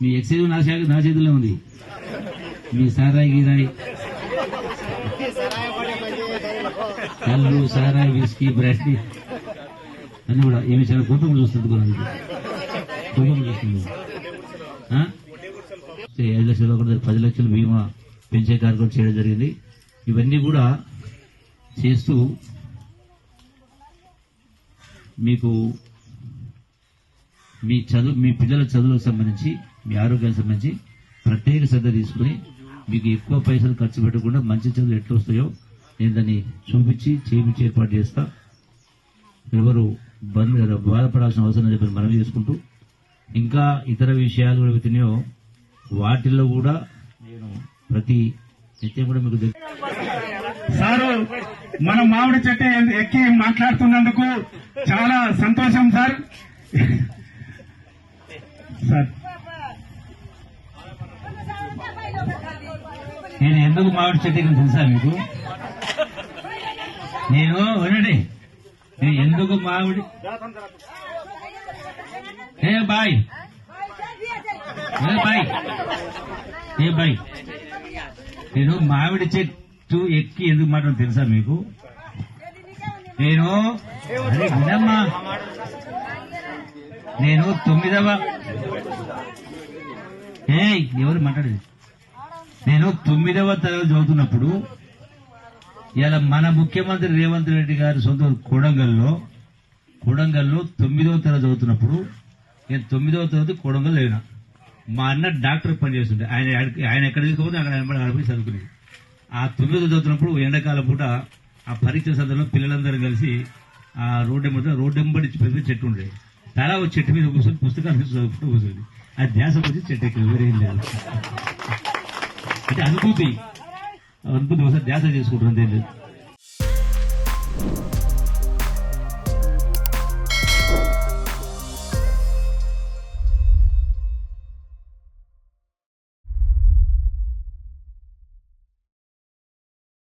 మీ excise నా చేతిలో ఉంది. మీ సారాయి గీరాయి కళ్ళు సారాయి విస్కీ బ్రాండీ అన్ని కూడా ఏమి చాలా కుటుంబం చూస్తుంది కూడా కుటుంబం చూస్తుంది. 5 లక్షలు 10 లక్షలు బీమా పెంచే కార్యక్రమం చేయడం జరిగింది. ఇవన్నీ కూడా చేస్తూ మీకు మీ పిల్లల చదువులకు సంబంధించి మీ ఆరోగ్యానికి సంబంధించి ప్రత్యేక శ్రద్ధ తీసుకుని మీకు ఎక్కువ పైసలు ఖర్చు పెట్టకుండా మంచి చదువులు ఎట్లా వస్తాయో నేను దాన్ని చూపించి చేయించి ఏర్పాటు చేస్తా. ఎవరు బాధపడాల్సిన అవసరం చెప్పి మనవి చేసుకుంటూ ఇంకా ఇతర విషయాలు కూడా అవుతున్నాయో వాటిల్లో కూడా నేను ప్రతి నిత్యం కూడా మీకు సారు మన మామిడి చెట్టు ఎక్కి మాట్లాడుతున్నందుకు చాలా సంతోషం సార్. సార్ నేను ఎందుకు మామిడి చెట్టు ఎక్కిన తెలుసా మీకు? నేను ఎందుకు మామిడి బాయ్ నేను మామిడి చెట్టు ఎక్కి ఎందుకు మాట్లాడు తెలుసా మీకు? నేను వినమ్మా, నేను 9వ ఎవరు మాట్లాడేది, నేను 9వ తరగతి చదువుతున్నప్పుడు ఇలా మన ముఖ్యమంత్రి రేవంత్ రెడ్డి గారి సొంత కొడంగల్లో 9వ తరగతి చదువుతున్నప్పుడు నేను 9వ తరగతి కొడంగల్ లేనా. మా అన్న డాక్టర్ పనిచేస్తుంటే ఆయన ఎక్కడ తీసుకుపోతే అక్కడ ఆడపోయి చదువుకునేది. ఆ 9వ చదువుతున్నప్పుడు ఎండాకాలం పూట ఆ పరీక్ష సందర్భంలో పిల్లలందరూ కలిసి ఆ రోడ్డెంబడి పెద్ద చెట్టు ఉండేది. తలా ఒక చెట్టు మీద కూర్చొని పుస్తకాలు చదువుకుంటూ కూర్చొని ఆ ధ్యాస వచ్చి చెట్టు ఎక్కి వేరేం లేదు. అంటే అనుభూతి ఒకసారి ధ్యాస చేసుకుంటారు అంతే లేదు.